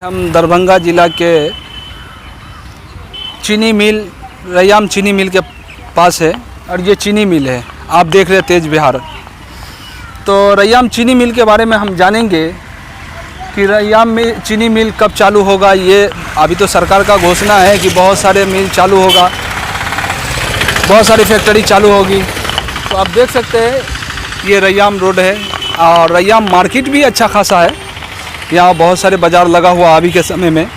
हम दरभंगा जिला के चीनी मिल रैयाम चीनी मिल के पास है और ये चीनी मिल है। आप देख रहे हैं तेज बिहार। तो रैयाम चीनी मिल के बारे में हम जानेंगे कि रैयाम में चीनी मिल कब चालू होगा। ये अभी तो सरकार का घोषणा है कि बहुत सारे मिल चालू होगा, बहुत सारी फैक्ट्री चालू होगी। तो आप देख सकते हैं ये रैयाम रोड है और रैयाम मार्केट भी अच्छा खासा है। यहाँ बहुत सारे बाज़ार लगा हुआ अभी के समय में,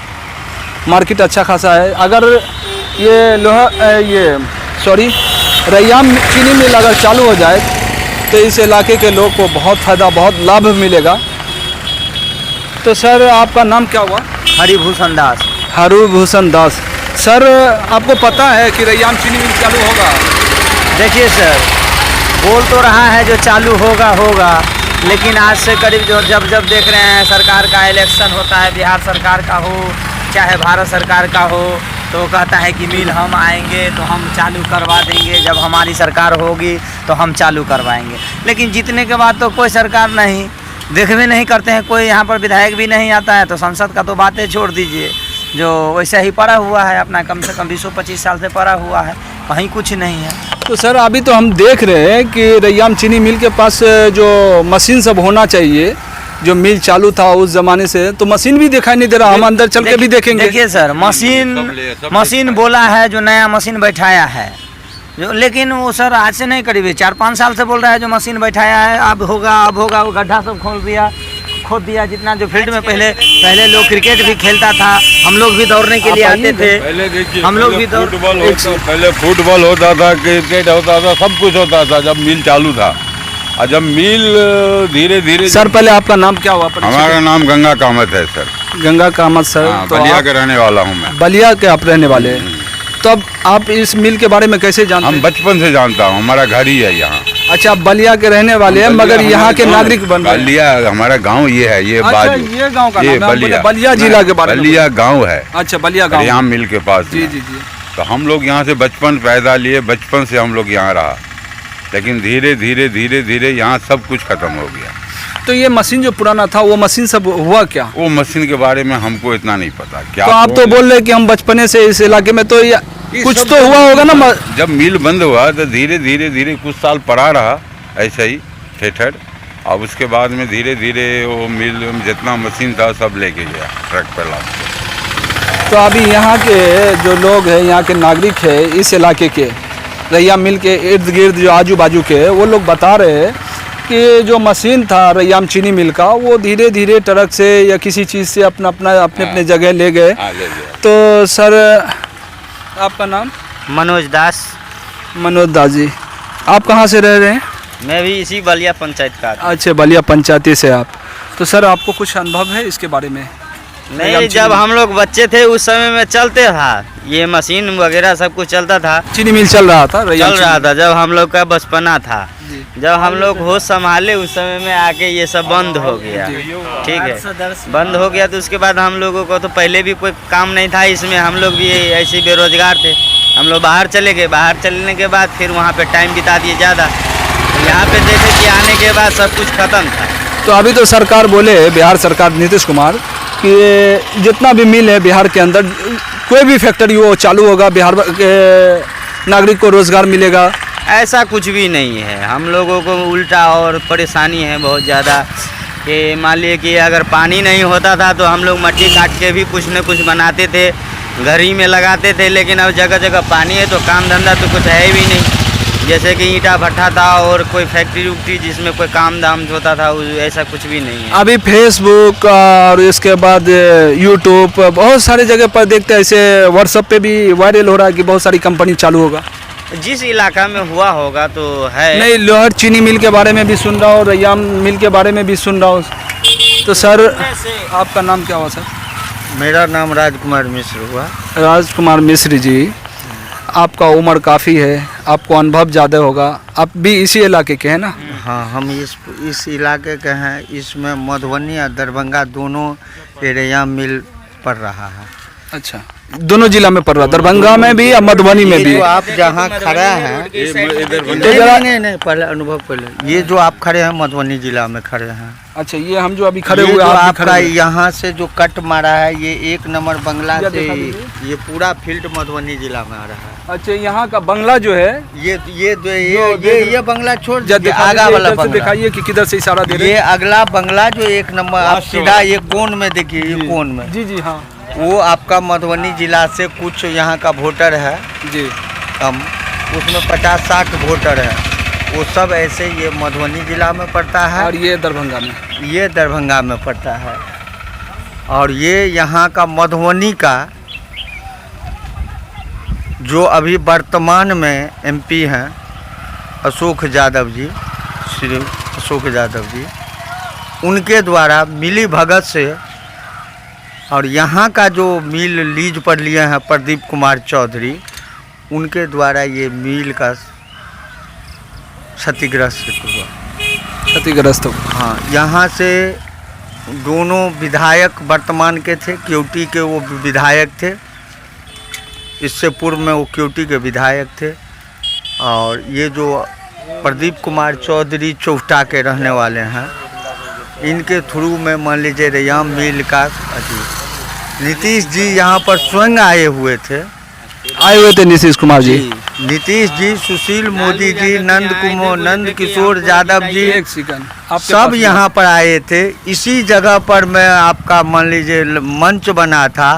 मार्केट अच्छा खासा है। अगर ये रैयाम चीनी मिल अगर चालू हो जाए तो इस इलाके के लोग को बहुत फ़ायदा, बहुत लाभ मिलेगा। तो सर आपका नाम क्या हुआ? हरिभूषण दास। हरिभूषण दास। सर आपको पता है कि रैयाम चीनी मिल चालू होगा? देखिए सर, बोल तो रहा है जो चालू होगा, लेकिन आज से करीब जब देख रहे हैं सरकार का इलेक्शन होता है, बिहार सरकार का हो चाहे भारत सरकार का हो, तो कहता है कि मिल हम आएंगे तो हम चालू करवा देंगे, जब हमारी सरकार होगी तो हम चालू करवाएंगे। लेकिन जीतने के बाद तो कोई सरकार नहीं, देखते नहीं करते हैं, कोई यहाँ पर विधायक भी नहीं आता है। तो संसद का तो बातें छोड़ दीजिए, जो वैसे ही पड़ा हुआ है अपना, कम से कम 20-25 साल से पड़ा हुआ है, कहीं कुछ नहीं है। तो सर अभी तो हम देख रहे हैं कि रैयाम चीनी मिल के पास जो मशीन सब होना चाहिए, जो मिल चालू था उस ज़माने से, तो मशीन भी दिखाई नहीं दे रहा। हम अंदर चल के भी देखेंगे। देखिए सर, मशीन बोला है, जो नया मशीन बैठाया है जो, लेकिन वो सर आज से नहीं, करीब 4-5 साल से बोल रहा है जो मशीन बैठाया है अब होगा। वो गड्ढा सब खोद दिया। जितना जो फील्ड में पहले लोग क्रिकेट भी खेलता था, हम लोग भी दौड़ने के लिए आते थे। हम लोग भी पहले फुटबॉल होता था, क्रिकेट होता था, सब कुछ होता था जब मिल चालू था। और जब मिल धीरे धीरे। सर पहले आपका नाम क्या हुआ? हमारा नाम गंगा कामत है सर। गंगा कामत सर। तो बलिया के रहने वाला हूँ मैं। बलिया के आप रहने वाले हैं? तो अब आप इस मिल के बारे में कैसे जानते हैं? हम बचपन से जानता हूँ, हमारा घर ही है यहाँ। अच्छा, आप बलिया के रहने वाले हैं, मगर यहाँ के नागरिक बन रहे हैं। बलिया हमारा गांव ये है, ये बाजू ये गांव का नाम है? बलिया जिला के बारे में? बलिया गांव है। अच्छा, बलिया गांव। रैयाम मिल के पास। जी। तो हम लोग यहाँ से बचपन पैदा लिए, बचपन से हम लोग यहाँ रहा, लेकिन धीरे धीरे यहाँ सब कुछ खत्म हो गया। तो ये मशीन जो पुराना था वो मशीन सब हुआ क्या? वो मशीन के बारे में हमको इतना नहीं पता। क्या तो आप तो बोल रहे कि हम बचपने से इस इलाके में, तो कुछ तो हुआ होगा ना। जब मिल बंद हुआ तो धीरे धीरे कुछ साल पड़ा रहा ऐसे ही ठेठर, और उसके बाद में धीरे धीरे वो मिल जितना मशीन था सब लेके गया ट्रक पर लाद के। तो अभी यहाँ के जो लोग हैं, यहाँ के नागरिक है इस इलाके के, रैयाम मिल के इर्द गिर्द जो आजू बाजू के, वो लोग बता रहे हैं कि जो मशीन था रैयाम चीनी मिल का, वो धीरे धीरे ट्रक से या किसी चीज़ से अपने जगह ले गए। तो सर आपका नाम? मनोज दास। मनोज दास जी, आप कहाँ से रह रहे हैं? मैं भी इसी बलिया पंचायत का। अच्छा, बलिया पंचायती से आप। तो सर आपको कुछ अनुभव है इसके बारे में? नहीं, जब हम लोग बच्चे थे उस समय में चलते था, ये मशीन वगैरह सब कुछ चलता था, चीनी मिल चल रहा था जब हम लोग का बचपना था। जब हम लोग होश संभाले उस समय में आके ये सब बंद हो गया। ठीक है, बंद हो गया। तो उसके बाद हम लोगों को तो पहले भी कोई काम नहीं था इसमें, हम लोग भी ऐसे बेरोजगार थे। हम लोग बाहर चले गए, बाहर चलने के बाद फिर वहाँ पे टाइम बिता दिए ज़्यादा। यहाँ पे देखे कि आने के बाद सब कुछ खत्म था। तो अभी तो सरकार बोले, बिहार सरकार नीतीश कुमार, कि जितना भी मिल है बिहार के अंदर, कोई भी फैक्ट्री वो चालू होगा, बिहार के नागरिक को रोजगार मिलेगा। ऐसा कुछ भी नहीं है। हम लोगों को उल्टा और परेशानी है बहुत ज़्यादा। कि मान लिए कि अगर पानी नहीं होता था तो हम लोग मट्टी काट के भी कुछ न कुछ बनाते थे, घर ही में लगाते थे। लेकिन अब जगह जगह पानी है तो काम धंधा तो कुछ है भी नहीं। जैसे कि ईंटा भट्टा था और कोई फैक्ट्री उक्ट्री जिसमें कोई काम धाम होता था, ऐसा कुछ भी नहीं है। अभी फेसबुक और इसके बाद यूट्यूब, बहुत सारे जगह पर देखते हैं, ऐसे व्हाट्सएप पे भी वायरल हो रहा है कि बहुत सारी कंपनी चालू होगा। जिस इलाका में हुआ होगा तो है। नहीं, लोहर चीनी मिल के बारे में भी सुन रहा हूँ, रैयाम मिल के बारे में भी सुन रहा हूँ। तो सर आपका नाम क्या हुआ सर? मेरा नाम राजकुमार मिश्र हुआ। राजकुमार मिश्र जी, आपका उम्र काफ़ी है, आपको अनुभव ज़्यादा होगा, आप भी इसी इलाके के हैं ना? हाँ, हम इस इलाके के हैं। इसमें मधुबनी और दरभंगा दोनों रैयाम मिल पड़ रहा है। अच्छा, दोनों जिला में पड़ रहा, दरभंगा में भी और मधुबनी में ये भी। जो आप जहाँ खड़ा हैं, नहीं, पहले अनुभव पहले, ये जो आप खड़े हैं मधुबनी जिला में खड़े हैं। अच्छा, ये हम जो अभी खड़े ये हुए जो आप भी आपका खड़े हुए। यहाँ से जो कट मारा है, ये 1 नंबर बंगला या से दिखा दीजिए। ये पूरा फील्ड मधुबनी जिला में आ रहा है। अच्छा, यहाँ का बंगला जो है, ये बंगला छोड़ जब दीजिए, आगा वाला इधर से बंगला, दिखाइए कि किधर से इशारा दे रहे ये हैं। अगला बंगला जो 1 नंबर, आप सीधा ये कोन में देखिए, ये कोन में, जी जी, हाँ वो आपका मधुबनी जिला से कुछ यहाँ का वोटर है जी। कम, उसमें 50-60 वोटर है, वो सब ऐसे ये मधुबनी जिला में पड़ता है और ये दरभंगा में। ये दरभंगा में पड़ता है। और ये यहाँ का मधुबनी का जो अभी वर्तमान में एमपी हैं अशोक यादव जी, श्री अशोक यादव जी, उनके द्वारा मिली भगत से, और यहाँ का जो मिल लीज पर लिए हैं प्रदीप कुमार चौधरी, उनके द्वारा ये मिल का क्षतिग्रस्त हुआ। क्षतिग्रस्त हो। हाँ, यहाँ से दोनों विधायक वर्तमान के थे, क्यूटी के वो विधायक थे, इससे पूर्व में वो क्यूटी के विधायक थे। और ये जो प्रदीप कुमार चौधरी चौटा के रहने वाले हैं, इनके थ्रू में मान लीजिए रैयाम मिल का नीतीश जी यहाँ पर स्वयं आए हुए थे नीतीश कुमार जी। नीतीश जी, सुशील मोदी जी, नंद किशोर यादव जी, एक सेकंड, आपके सब पास यहाँ पर आए थे। इसी जगह पर मैं आपका मान लीजिए मंच बना था,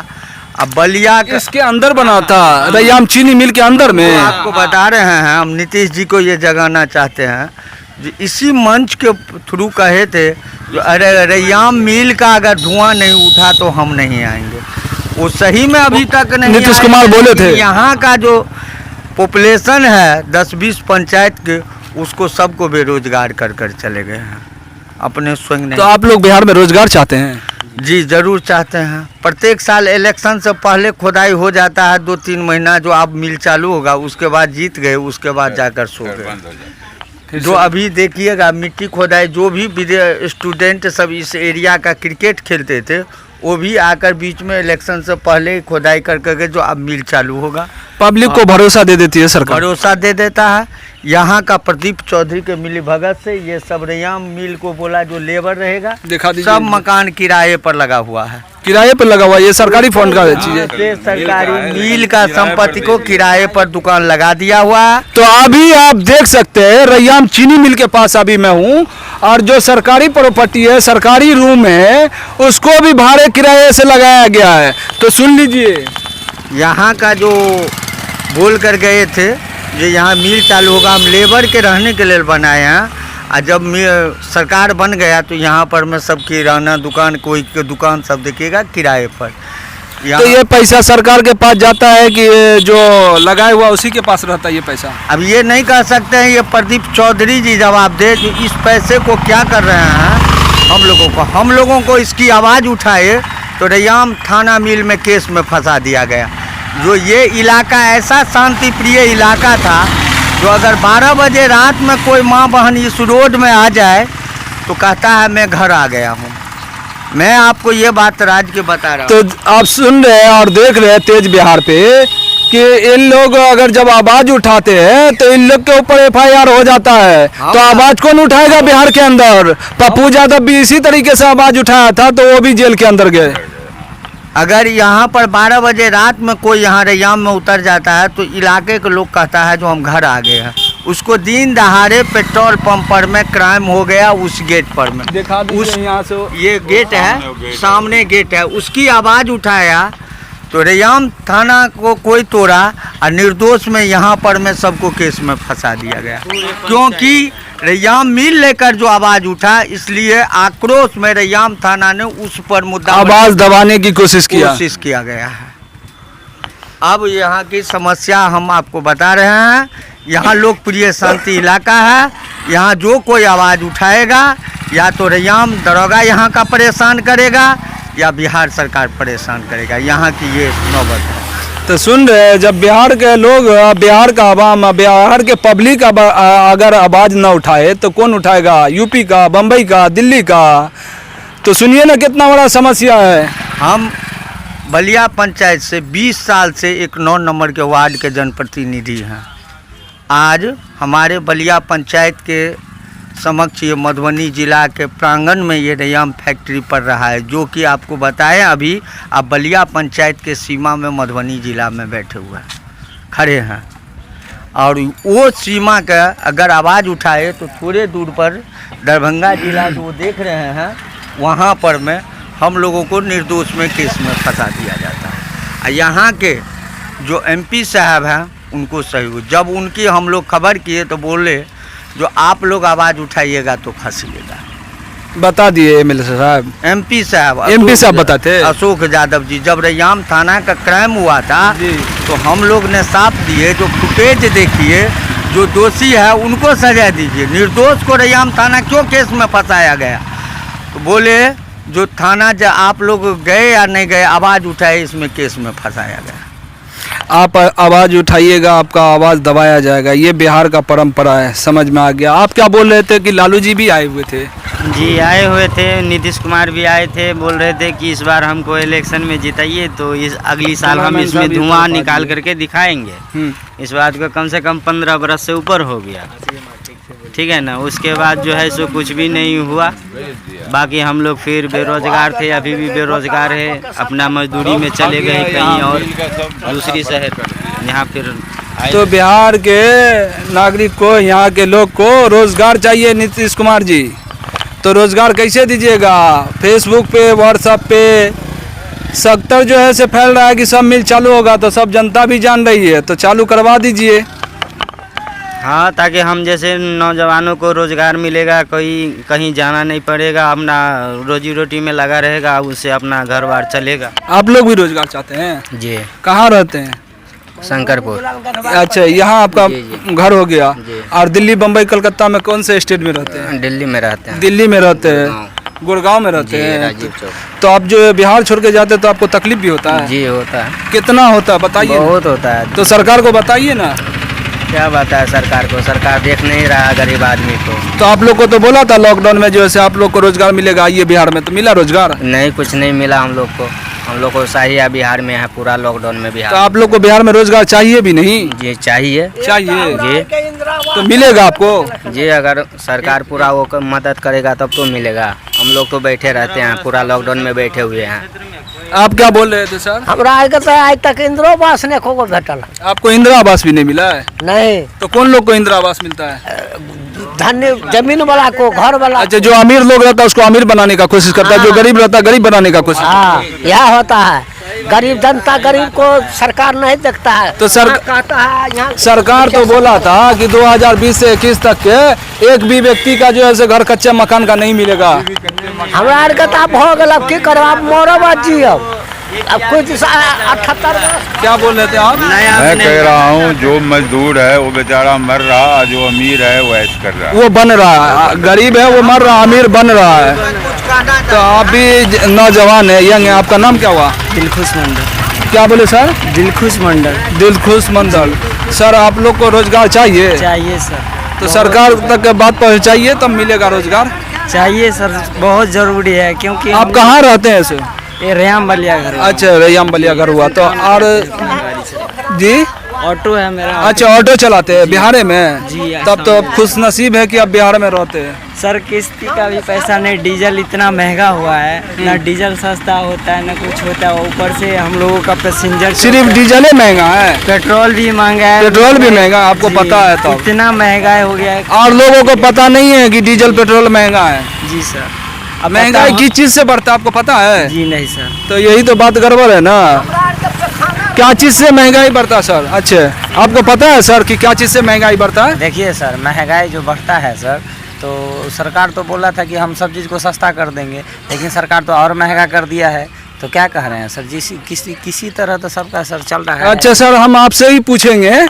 अब बलिया के इसके अंदर बना था, रैयाम चीनी मिल के अंदर में। आपको बता रहे हैं, हम नीतीश जी को ये जगाना चाहते हैं, इसी मंच के थ्रू कहे थे जो अरे रैयाम मिल का अगर धुआं नहीं उठा तो हम नहीं आएंगे। वो सही में अभी तक नहीं नीतीश आए, कुमार बोले थे। यहाँ का जो पॉपुलेशन है 10-20 पंचायत के, उसको सबको बेरोजगार कर चले गए हैं, अपने स्वयं नहीं। तो आप लोग बिहार में रोजगार चाहते हैं? जी जरूर चाहते हैं। प्रत्येक साल इलेक्शन से पहले खुदाई हो जाता है 2-3 महीना, जो अब मिल चालू होगा उसके बाद जीत गए, उसके बाद जाकर सो गए। जो अभी देखिएगा मिट्टी खोदाई, जो भी स्टूडेंट सब इस एरिया का क्रिकेट खेलते थे, वो भी आकर बीच में इलेक्शन से पहले खोदाई करके जो अब मिल चालू होगा। पब्लिक को भरोसा दे देती है सरकार। भरोसा दे देता है। यहाँ का प्रदीप चौधरी के मिली भगत से ये सब रैयाम मिल को बोला जो लेबर रहेगा, दिखा दीजिए। सब मकान किराए पर लगा हुआ है, किराए पर लगा हुआ है, ये सरकारी फंड का चीज है। ये सरकारी मिल का संपत्ति को किराए पर दुकान लगा दिया हुआ है। तो अभी आप देख सकते हैं रैयाम चीनी मिल के पास अभी मैं हूँ, और जो सरकारी प्रॉपर्टी है, सरकारी रूम है, उसको भी भाड़े किराए से लगाया गया है। तो सुन लीजिए, यहाँ का जो बोल कर गए थे जो यहाँ मिल चालू होगा, हम लेबर के रहने के लिए बनाए हैं, और जब सरकार बन गया तो यहाँ पर मैं सब किराना दुकान, कोई के दुकान सब देखिएगा किराए पर। तो ये पैसा सरकार के पास जाता है कि जो लगाया हुआ उसी के पास रहता है ये पैसा? अब ये नहीं कह सकते हैं, ये प्रदीप चौधरी जी जवाब दे जो इस पैसे को क्या कर रहे हैं। हम लोगों को इसकी आवाज़ उठाए तो रैयाम थाना मिल में केस में फंसा दिया गया। जो ये इलाका ऐसा शांति प्रिय इलाका था, जो अगर 12 बजे रात में कोई माँ बहन इस रोड में आ जाए तो कहता है मैं घर आ गया हूँ। मैं आपको ये बात राज के बता रहा हूँ। तो आप सुन रहे हैं और देख रहे हैं तेज बिहार पे कि इन लोग अगर जब आवाज उठाते हैं तो इन लोग के ऊपर FIR हो जाता है। तो आवाज कौन उठाएगा बिहार के अंदर? पप्पू यादव भी इसी तरीके से आवाज उठाया था, तो वो भी जेल के अंदर गए। अगर यहाँ पर 12 बजे रात में कोई यहाँ रैयाम में उतर जाता है तो इलाके के लोग कहता है जो हम घर आ गए हैं। उसको दिन दहाड़े पेट्रोल पंप पर में क्राइम हो गया, उस गेट पर में दिखा दीजिए यहाँ से, ये गेट है, सामने गेट है, उसकी आवाज़ उठाया तो रैयाम थाना को कोई तोड़ा और निर्दोष में यहाँ पर में सबको केस में फंसा दिया गया, क्योंकि रैयाम मिल लेकर जो आवाज़ उठा, इसलिए आक्रोश में रैयाम थाना ने उस पर मुद्दा आवाज दबाने की कोशिश किया गया है। अब यहाँ की समस्या हम आपको बता रहे हैं। यहाँ लोकप्रिय शांति इलाका है, यहाँ जो कोई आवाज़ उठाएगा या तो रैयाम दरोगा यहाँ का परेशान करेगा या बिहार सरकार परेशान करेगा। यहाँ की ये नौबत है। तो सुन रहे हैं, जब बिहार के लोग, बिहार का आवाम, बिहार के पब्लिक अगर आवाज़ ना उठाए तो कौन उठाएगा? यूपी का, बम्बई का, दिल्ली का? तो सुनिए ना कितना बड़ा समस्या है। हम बलिया पंचायत से 20 साल से एक 9 नंबर के वार्ड के जनप्रतिनिधि हैं। आज हमारे बलिया पंचायत के समक्ष ये मधुबनी ज़िला के प्रांगण में ये रैयाम फैक्ट्री पड़ रहा है, जो कि आपको बताएं अभी आप बलिया पंचायत के सीमा में मधुबनी ज़िला में बैठे हुए हैं, खड़े हैं। और वो सीमा का अगर आवाज़ उठाए तो थोड़े दूर पर दरभंगा जिला जो देख रहे हैं वहाँ पर में हम लोगों को निर्दोष में केस में फंसा दिया जाता है। और यहाँ के जो एमपी साहब हैं उनको सहयोग, जब उनकी हम लोग खबर किए तो बोले जो आप लोग आवाज़ उठाइएगा तो फंसिएगा। बता दिए एमएलए साहब, एमपी साहब बताते अशोक यादव जी, जब रैयाम थाना का क्राइम हुआ था तो हम लोग ने साफ दिए जो फुटेज देखिए, जो दोषी है उनको सजा दीजिए, निर्दोष को रैयाम थाना क्यों केस में फंसाया गया। तो बोले जो थाना जब आप लोग गए या नहीं गए आवाज़ उठाए इसमें केस में फंसाया गया। आप आवाज़ उठाइएगा आपका आवाज़ दबाया जाएगा, ये बिहार का परंपरा है, समझ में आ गया। आप क्या बोल रहे थे कि लालू जी भी आए हुए थे? जी आए हुए थे, नीतीश कुमार भी आए थे, बोल रहे थे कि इस बार हमको इलेक्शन में जिताइए तो इस अगली साल हम इसमें धुआं निकाल करके दिखाएंगे। इस बात को कम से कम 15 बरस से ऊपर हो गया, ठीक है ना। उसके बाद जो है सो कुछ भी नहीं हुआ। बाकी हम लोग फिर बेरोजगार थे, अभी भी बेरोजगार है, अपना मजदूरी में चले गए कहीं और दूसरी शहर, यहाँ फिर तो बिहार के नागरिक को, यहाँ के लोग को रोजगार चाहिए नीतीश कुमार जी, तो रोजगार कैसे दीजिएगा? फेसबुक पे, व्हाट्सएप पे सेक्टर जो है से फैल रहा है कि सब मिल चालू होगा, तो सब जनता भी जान रही है, तो चालू करवा दीजिए। हाँ, ताकि हम जैसे नौजवानों को रोज़गार मिलेगा, कोई कहीं जाना नहीं पड़ेगा, अपना रोजी रोटी में लगा रहेगा, उससे अपना घर बार चलेगा। आप लोग भी रोजगार चाहते हैं? जी। कहाँ रहते हैं? शंकरपुर। अच्छा, यहाँ आपका जी। घर हो गया। जी। और दिल्ली, बम्बई, कलकत्ता में कौन से स्टेट में रहते हैं? दिल्ली में रहते हैं। दिल्ली में रहते हैं, गुड़गांव में रहते हैं। राजीव चौक। तो आप जो बिहार छोड़ के जाते हैं तो आपको तकलीफ भी होता है? जी होता है। कितना होता है बताइए? बहुत होता है। तो सरकार को बताइए ना। क्या बात है सरकार को, सरकार देख नहीं रहा गरीब आदमी को। तो आप लोग को तो बोला था लॉकडाउन में जो है आप लोग को रोजगार मिलेगा, आइए बिहार में, तो मिला रोजगार? नहीं, कुछ नहीं मिला हम लोग को। हम लोग को चाहिए बिहार में है, पूरा लॉकडाउन में तो बिहार। आप लोग को बिहार में रोजगार चाहिए भी नहीं? जी चाहिए। चाहिए जी। तो मिलेगा आपको? जी, अगर सरकार पूरा वो मदद करेगा तब तो मिलेगा। हम लोग तो बैठे रहते हैं, पूरा लॉकडाउन में बैठे हुए हैं। आप क्या बोल रहे थे सर? हमरा आज तक इंदिरा आवास ने को भेटल आपको इंदिरा आवास भी नहीं मिला है? नहीं। तो कौन लोग को इंदिरा आवास मिलता है? धन्य जमीन वाला को, घर वाला। अच्छा, जो अमीर लोग रहता है उसको अमीर बनाने का कोशिश करता है, जो गरीब रहता है गरीब बनाने का कोशिश। हाँ, यह होता है। गरीब जनता, गरीब को सरकार नहीं देखता है। तो कहता है यहाँ सरकार तो बोला था कि 2020 से 21 तक के एक भी व्यक्ति का जो है घर कच्चे मकान का नहीं मिलेगा। हमरा आर के तो हो गल, अब की करब, अब मरब जी। अब कुछ 78 क्या बोल रहे थे आप? मैं कह रहा हूँ जो मजदूर है वो बेचारा मर रहा, जो अमीर है वो ऐश कर रहा है। वो बन रहा है, गरीब है वो मर रहा, अमीर बन रहा है। तो आप भी नौजवान है, यंग है, आपका नाम क्या हुआ? दिलखुश मंडल। क्या बोले सर? दिलखुश मंडल। दिलखुश मंडल। सर आप लोग को रोजगार चाहिए? चाहिए सर। तो सरकार तक बात पहुँचाइए तब मिलेगा रोजगार। चाहिए सर, बहुत जरूरी है, क्योंकि आप कहाँ रहते हैं सर? ये रैयाम बलिया घर। अच्छा, रैयाम बलिया घर हुआ। तो और जी ऑटो है मेरा। अच्छा, ऑटो चलाते हैं बिहार में? जी। तब तो खुश नसीब है कि आप बिहार में रहते हैं। सर किस्ती का भी पैसा नहीं, डीजल इतना महंगा हुआ है ना, डीजल सस्ता होता है ना कुछ होता है, ऊपर से हम लोगों का पैसेंजर सिर्फ डीजल ही महंगा है? पेट्रोल भी महंगा है। पेट्रोल भी महंगा, आपको जी, पता है? तो इतना महंगा हो गया है। और लोगों को पता नहीं है कि डीजल पेट्रोल महंगा है। जी सर। महंगाई किस चीज से बढ़ता है आपको पता है? जी नहीं सर। तो यही तो बात गड़बड़ है ना। क्या चीज से महंगाई बढ़ता है सर? अच्छा, आपको पता है सर कि क्या चीज से महंगाई बढ़ता है? देखिए सर, महंगाई जो बढ़ता है सर, तो सरकार तो बोला था कि हम सब चीज़ को सस्ता कर देंगे, लेकिन सरकार तो और महंगा कर दिया है। तो क्या कह रहे हैं सर? किसी तरह तो सबका सर चल रहा है। अच्छा सर, हम आपसे ही पूछेंगे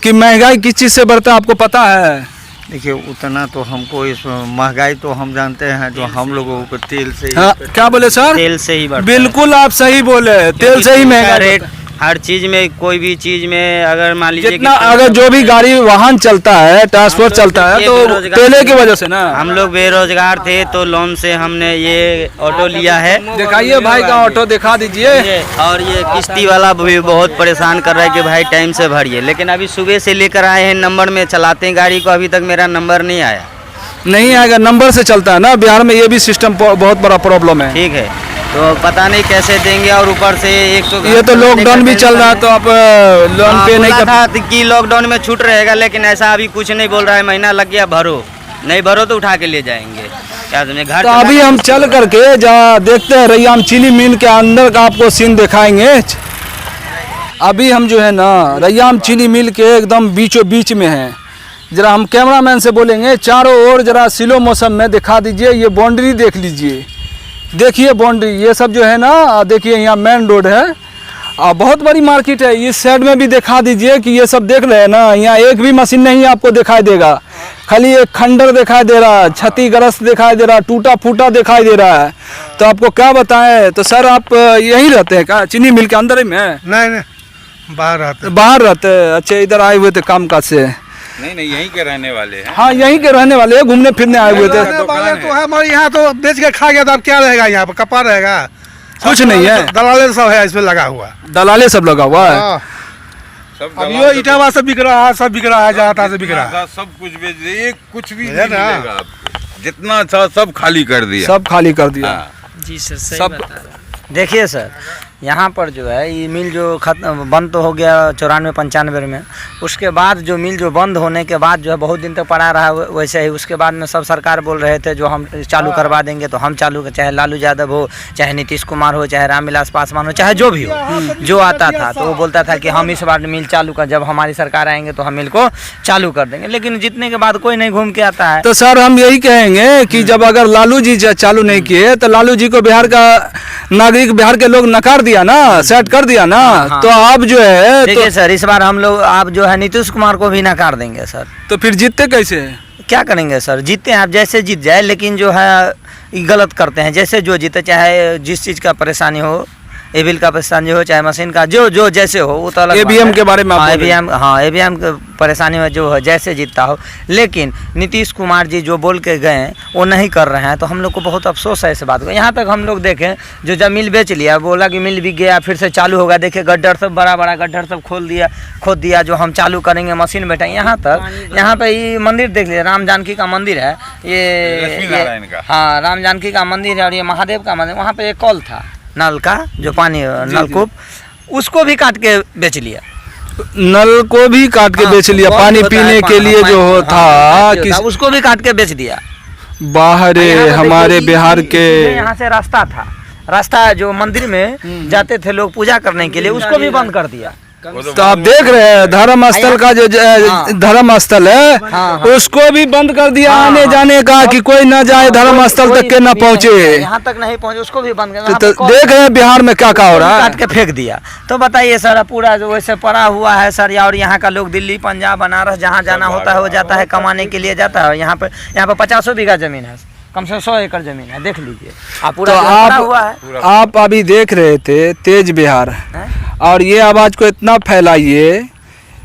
कि महंगाई किस चीज से बढ़ता है, आपको पता है? देखिए उतना तो हमको इस महंगाई तो हम जानते हैं जो हम लोगों को तेल से हाँ, क्या बोले सर? तेल से ही बढ़ता है। बिल्कुल आप सही बोले, तेल से ही महंगा रेट हर चीज में, कोई भी चीज में अगर मान लीजिए जितना अगर जो भी गाड़ी वाहन चलता है, ट्रांसपोर्ट चलता है, तो तेले की वजह से ना। हम लोग बेरोजगार थे तो लोन से हमने ये ऑटो लिया है। दिखाइए भाई का ऑटो दिखा दीजिए। और ये किश्ती वाला भी बहुत परेशान कर रहा है कि भाई टाइम से भरिए, लेकिन अभी सुबह से लेकर आए हैं, नंबर में चलाते हैं गाड़ी को, अभी तक मेरा नंबर नहीं आया। नहीं आएगा, नंबर से चलता है ना बिहार में, ये भी सिस्टम बहुत बड़ा प्रॉब्लम है। ठीक है, तो पता नहीं कैसे देंगे। और ऊपर से एक तो ये तो लॉकडाउन भी चल रहा है, तो आप लोन पे नहीं कर था कि लॉकडाउन में छूट रहेगा, लेकिन ऐसा अभी कुछ नहीं बोल रहा है। महीना लग गया, भरो, नहीं भरो तो उठा के ले जाएंगे। क्या समझे घर। तो अभी हम चल करके देखते हैं रैयाम चीनी मिल के अंदर का आपको सीन दिखाएंगे। अभी हम जो है ना रैयाम चीनी मिल के एकदम बीचों बीच में हैं। जरा हम कैमरामैन से बोलेंगे चारों ओर जरा स्लो मोशन में दिखा दीजिए। ये बाउंड्री देख लीजिए, देखिए बाउंड्री, ये सब जो है ना, देखिए यहाँ मेन रोड है और बहुत बड़ी मार्केट है। इस साइड में भी दिखा दीजिए कि ये सब देख रहे हैं ना, यहाँ एक भी मशीन नहीं आपको दिखाई देगा, खाली एक खंडर दिखाई दे रहा है, क्षतिग्रस्त दिखाई दे रहा है, टूटा फूटा दिखाई दे रहा है। तो आपको क्या बताएं। तो सर आप यहीं रहते हैं क्या, चीनी मिल के अंदर ही में? नहीं, बाहर रहते। बाहर रहते हैं, अच्छा। इधर आए हुए थे काम काज से? नहीं, यहीं के रहने वाले हैं। हाँ, यहीं के रहने वाले हैं, घूमने फिरने आए हुए थे। तो हमारे यहाँ तो बेच के खा गया, तो अब क्या रहेगा यहाँ पर, कपा रहेगा, कुछ नहीं है, दलाले सब है इसमें लगा हुआ, दलाले सब लगा हुआ है। हाँ। सब अब यो इटावा सब बिक रहा है, सब बिक रहा है, जहाँ तहाँ से बिक रहा है। सब कुछ बेच दिए, एक कुछ भी है नहीं ना? मिलेगा आपको। जितना था सब खाली कर दिया। सब खाली कर दिया। हाँ। जी सर, सही सब बता रहे हैं। देखिए सर, यहाँ पर जो है ये मिल जो खत्म बंद तो हो गया 94-95 में। उसके बाद जो मिल जो बंद होने के बाद जो है बहुत दिन तक पड़ा रहा वैसे ही। उसके बाद में सब सरकार बोल रहे थे जो हम चालू करवा देंगे, तो हम चालू, चाहे लालू यादव हो, चाहे नीतीश कुमार हो, चाहे रामविलास पासवान हो, चाहे जो भी हो, जो आता था तो वो बोलता था कि हम इस बार मिल चालू कर, जब हमारी सरकार आएंगे तो हम मिल को चालू कर देंगे। लेकिन जीतने के बाद कोई नहीं घूम के आता है। तो सर हम यही कहेंगे कि जब अगर लालू जी चालू नहीं किए तो लालू जी को बिहार का नागरिक, बिहार के लोग नकार दिया ना, सेट कर दिया ना। हाँ। तो अब जो है देखिए तो, सर, इस बार हम लोग आप जो है नीतीश कुमार को भी नकार देंगे सर। तो फिर जीतते कैसे? क्या करेंगे सर, जीतते हैं आप जैसे जीत जाए, लेकिन जो है ये गलत करते हैं। जैसे जो जीते, चाहे जिस चीज़ का परेशानी हो, एबीएम का परेशानी हो, चाहे मशीन का, जो जैसे हो, वो तो अलग बात ABM है। के बारे में आप हाँ, बोल रहे हैं। ABM, हाँ ABM की परेशानी में जो है जैसे जीतता हो। लेकिन नीतीश कुमार जी जो बोल के गए वो नहीं कर रहे हैं, तो हम लोग को बहुत अफसोस है इस बात को। यहाँ तक हम लोग देखें, जो जब मिल बेच लिया, बोला कि मिल बिक गया, फिर से चालू होगा, देखिए गड्ढर सब, बड़ा बड़ा गड्ढर सब खोद दिया, जो हम चालू करेंगे, मशीन बैठाएंगे। यहाँ पे ये मंदिर देख लीजिए, राम जानकी का मंदिर है, लक्ष्मीनारायण का। हाँ, राम जानकी का मंदिर है, और ये महादेव का मंदिर। वहाँ पे एक कॉल था नल का, जो पानी नलकूप, उसको भी काट के बेच लिया। नल को भी काट के हाँ, बेच लिया, बहुत पानी होता पीने है, के लिए जो हाँ, था, उसको भी काट के बेच दिया। बाहर यहाँ पे हमारे देखिए, बिहार के यहाँ से रास्ता जो मंदिर में जाते थे लोग पूजा करने के लिए, उसको भी बंद कर दिया। तो आप देख रहे हैं धर्म स्थल का जो धर्म स्थल है, हाँ। उसको भी बंद कर दिया आने जाने का, कि कोई न जाए धर्म स्थल तक के न पहुँचे। यहाँ तक नहीं पहुँचे, उसको भी बंद कर। तो देख रहे हैं बिहार में क्या क्या हो रहा है, काट के फेंक दिया। तो बताइए सर, पूरा जो वैसे पड़ा हुआ है सर। और यहाँ का लोग दिल्ली, पंजाब, बनारस, जहाँ जाना होता है वो जाता है, कमाने के लिए जाता है। यहाँ पे 50 बीघा जमीन है, कम से 100 एकड़ जमीन है, देख लीजिए आप। पूरा तो पड़ा हुआ है। आप अभी देख रहे थे तेज बिहार, और ये आवाज़ को इतना फैलाइए,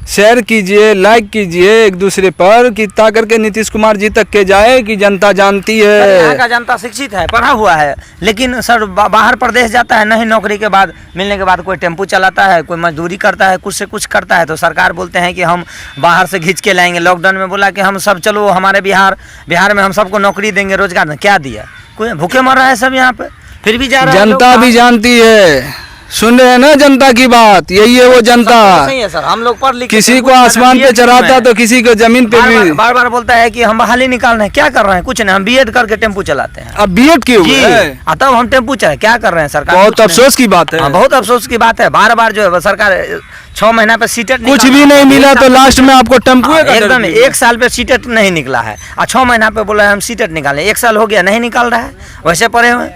शेयर कीजिए, लाइक कीजिए एक दूसरे पर, कि ताकर के नीतीश कुमार जी तक के जाए कि जनता जानती सर, यहाँ है। का जनता शिक्षित है, पढ़ा हुआ है, लेकिन सर बाहर प्रदेश जाता है, नहीं नौकरी के बाद, मिलने के बाद कोई टेम्पू चलाता है, कोई मजदूरी करता है, कुछ से कुछ करता है। तो सरकार बोलते हैं कि हम बाहर से खींच के लाएंगे। लॉकडाउन में बोला कि हम सब चलो हमारे बिहार में हम सबको नौकरी देंगे, रोजगार। क्या दिया? कोई भूखे मर रहा है सब यहाँ पे, फिर भी जा रहा है। जनता भी जानती है, सुन रहे हैं ना जनता की बात, यही है वो जनता। सही है सर, हम लोग पढ़ लिख, किसी को आसमान पे चढ़ाता तो किसी को जमीन पे भी। बार बार बोलता है कि हम बहाली निकाल रहे हैं। क्या कर रहे हैं? कुछ नहीं, हम बीएड करके टेम्पू चलाते हैं। अब बीएड क्यों है? तब हम टेम्पू चला, क्या कर रहे हैं सरकार? बहुत अफसोस की बात है। बहुत अफसोस की बात है। बार बार जो है सरकार 6 महीना पे सीटेट कुछ भी नहीं मिला तो लास्ट में आपको टेम्पू एकदम 1 साल पे सीटेट नहीं निकला है, और 6 महीना पे बोला है हम सीटेट निकालें। 1 साल हो गया नहीं निकाल रहा है, वैसे पड़े हुए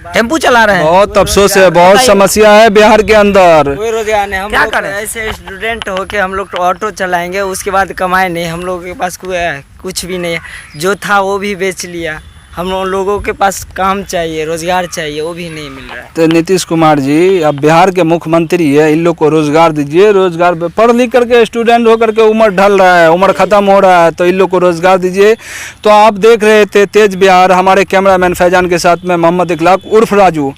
टेम्पू चला रहे हैं। बहुत अफसोस है, बहुत समस्या है बिहार के अंदर। कोई रोजगार नहीं। हम क्या लोग करें? ऐसे स्टूडेंट होके हम लोग ऑटो चलाएंगे, उसके बाद कमाए नहीं। हम लोग के पास कुछ भी नहीं है, जो था वो भी बेच लिया। हम लोगों के पास काम चाहिए, रोजगार चाहिए, वो भी नहीं मिल रहा है। तो नीतीश कुमार जी अब बिहार के मुख्यमंत्री है, इन लोग को रोजगार दीजिए। रोजगार पढ़ लिख करके स्टूडेंट होकर के उम्र ढल रहा है, उम्र ख़त्म हो रहा है, तो इन लोग को रोजगार दीजिए। तो आप देख रहे थे तेज बिहार, हमारे कैमरामैन फैजान के साथ में मोहम्मद इखलाक उर्फ राजू।